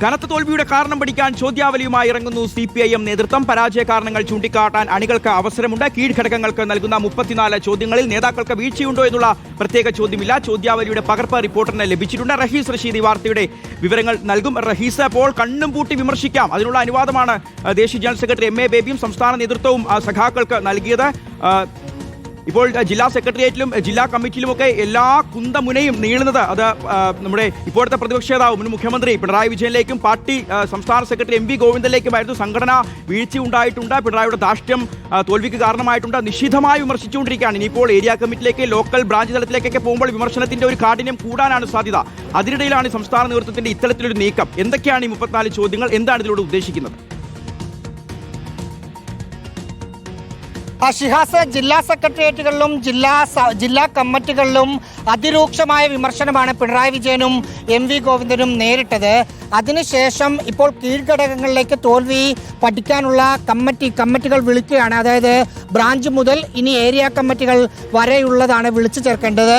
കനത്ത തോൽവിയുടെ കാരണം പഠിക്കാൻ ചോദ്യാവലിയുമായി ഇറങ്ങുന്നു CPIM നേതൃത്വം. പരാജയ കാരണങ്ങൾ ചൂണ്ടിക്കാട്ടാൻ അണികൾക്ക് അവസരമുണ്ട്. കീഴ്ഘടകങ്ങൾക്ക് നൽകുന്ന 34 ചോദ്യങ്ങളിൽ നേതാക്കൾക്ക് വീഴ്ചയുണ്ടോ എന്നുള്ള പ്രത്യേക ചോദ്യമില്ല. ചോദ്യാവലിയുടെ പകർപ്പ് റിപ്പോർട്ടറിന് ലഭിച്ചിട്ടുണ്ട്. റഹീസ് റഷീദ് വാർത്തയുടെ വിവരങ്ങൾ നൽകും. റഹീസ്, അപ്പോൾ കണ്ണും പൂട്ടി വിമർശിക്കാം, അതിനുള്ള അനുവാദമാണ് ദേശീയ ജനറൽ സെക്രട്ടറി MA ബേബിയും സംസ്ഥാന നേതൃത്വവും സഖാക്കൾക്ക് നൽകിയത്. ഇപ്പോൾ ജില്ലാ സെക്രട്ടേറിയറ്റിലും ജില്ലാ കമ്മിറ്റിയിലുമൊക്കെ എല്ലാ കുന്തമുനയും നീളുന്നത് അത് നമ്മുടെ ഇപ്പോഴത്തെ പ്രതിപക്ഷ നേതാവ് മുൻ മുഖ്യമന്ത്രി പിണറായി വിജയനിലേക്കും പാർട്ടി സംസ്ഥാന സെക്രട്ടറി MV ഗോവിന്ദനിലേക്കുമായിരുന്നു. സംഘടന വീഴ്ചയുണ്ടായിട്ടുണ്ട്, പിണറായിയുടെ ധാർഷ്ട്യം തോൽവിക്ക് കാരണമായിട്ടുണ്ട്, നിശിതമായി വിമർശിച്ചുകൊണ്ടിരിക്കുകയാണ്. ഇനിയിപ്പോൾ ഏരിയ കമ്മിറ്റിയിലേക്ക്, ലോക്കൽ ബ്രാഞ്ച് തലത്തിലേക്കൊക്കെ പോകുമ്പോൾ വിമർശനത്തിന്റെ ഒരു കാഠിന്യം കൂടാനാണ് സാധ്യത. അതിനിടയിലാണ് സംസ്ഥാന നേതൃത്വത്തിന്റെ ഇത്തരത്തിലൊരു നീക്കം. എന്തൊക്കെയാണ് ഈ 34 ചോദ്യങ്ങൾ? എന്താണ് ഇതിലൂടെ ഉദ്ദേശിക്കുന്നത്? ഷിഹാസ്, ജില്ലാ സെക്രട്ടേറിയറ്റുകളിലും ജില്ലാ കമ്മിറ്റികളിലും അതിരൂക്ഷമായ വിമർശനമാണ് പിണറായി വിജയനും MV ഗോവിന്ദനും നേരിട്ടത്. അതിനുശേഷം ഇപ്പോൾ കീഴ്ഘടകങ്ങളിലേക്ക് തോൽവി പഠിക്കാനുള്ള കമ്മിറ്റികൾ വിളിക്കുകയാണ്. അതായത് ബ്രാഞ്ച് മുതൽ ഇനി ഏരിയ കമ്മിറ്റികൾ വരെയുള്ളതാണ് വിളിച്ചു ചേർക്കേണ്ടത്.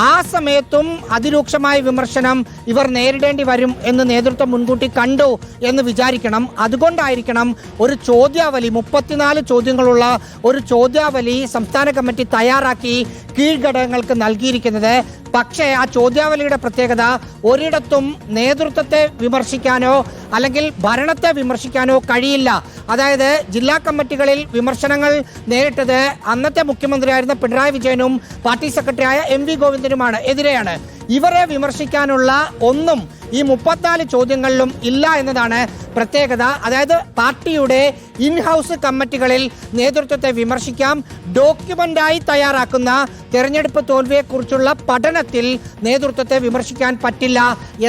ആ സമയത്തും അതിരൂക്ഷമായ വിമർശനം ഇവർ നേരിടേണ്ടി വരും എന്ന് നേതൃത്വം മുൻകൂട്ടി കണ്ടു എന്ന് വിചാരിക്കണം. അതുകൊണ്ടായിരിക്കണം ഒരു ചോദ്യാവലി, 34 ചോദ്യങ്ങളുള്ള ഒരു ചോദ്യാവലി സംസ്ഥാന കമ്മിറ്റി തയ്യാറാക്കി കീഴ്ഘടകങ്ങൾക്ക് നൽകിയിരിക്കുന്നത്. പക്ഷേ ആ ചോദ്യാവലിയുടെ പ്രത്യേകത ഒരിടത്തും നേതൃത്വത്തെ വിമർശിക്കാനോ അല്ലെങ്കിൽ ഭരണത്തെ വിമർശിക്കാനോ കഴിയില്ല. അതായത് ജില്ലാ കമ്മിറ്റികളിൽ വിമർശനങ്ങൾ നേരിട്ടത് അന്നത്തെ മുഖ്യമന്ത്രിയായിരുന്ന പിണറായി വിജയനും പാർട്ടി സെക്രട്ടറിയായ MV ഗോവിന്ദനുമാണ്, എതിരെയാണ്. ഇവരെ വിമർശിക്കാനുള്ള ഒന്നും ഈ 34 ചോദ്യങ്ങളിലും ഇല്ല എന്നതാണ് പ്രത്യേകത. അതായത് പാർട്ടിയുടെ ഇൻഹൗസ് കമ്മിറ്റികളിൽ നേതൃത്വത്തെ വിമർശിക്കാം. ഡോക്യുമെന്റായി തയ്യാറാക്കുന്ന തെരഞ്ഞെടുപ്പ് തോൽവിയെക്കുറിച്ചുള്ള പഠനത്തിൽ നേതൃത്വത്തെ വിമർശിക്കാൻ പറ്റില്ല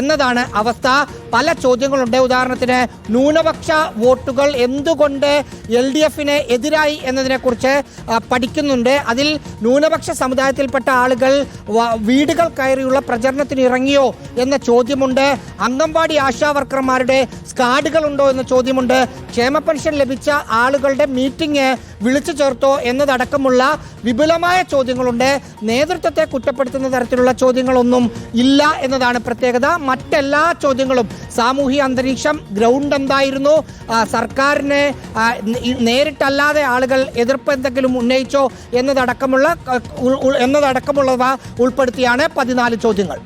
എന്നതാണ് അവസ്ഥ. പല ചോദ്യങ്ങളുണ്ട്. ഉദാഹരണത്തിന് ന്യൂനപക്ഷ വോട്ടുകൾ എന്തുകൊണ്ട് LDFന് എതിരായി എന്നതിനെക്കുറിച്ച് പഠിക്കുന്നുണ്ട്. അതിൽ ന്യൂനപക്ഷ സമുദായത്തിൽപ്പെട്ട ആളുകൾ വീടുകൾ കയറിയുള്ള പ്രചരണത്തിന് ഇറങ്ങിയോ എന്ന ചോദ്യമുണ്ട്. അംഗൻവാടി ആശാവർക്കർമാരുടെ സ്കാഡുകൾ ഉണ്ടോ എന്ന ചോദ്യമുണ്ട്. ക്ഷേമ പെൻഷൻ ലഭിച്ച ആളുകളുടെ മീറ്റിംഗ് വിളിച്ചു ചേർത്തോ എന്നതടക്കമുള്ള വിപുലമായ ചോദ്യങ്ങളുണ്ട്. നേതൃത്വത്തെ കുറ്റപ്പെടുത്തുന്ന തരത്തിലുള്ള ചോദ്യങ്ങളൊന്നും ഇല്ല എന്നതാണ് പ്രത്യേകത. മറ്റെല്ലാ ചോദ്യങ്ങളും സാമൂഹിക അന്തരീക്ഷം, ഗ്രൗണ്ട് എന്തായിരുന്നു, സർക്കാരിനെ നേരിട്ടല്ലാതെ ആളുകൾ എതിർപ്പ് എന്തെങ്കിലും ഉന്നയിച്ചോ എന്നതടക്കമുള്ളവ ഉൾപ്പെടുത്തിയാണ് 14 ചോദ്യങ്ങൾ.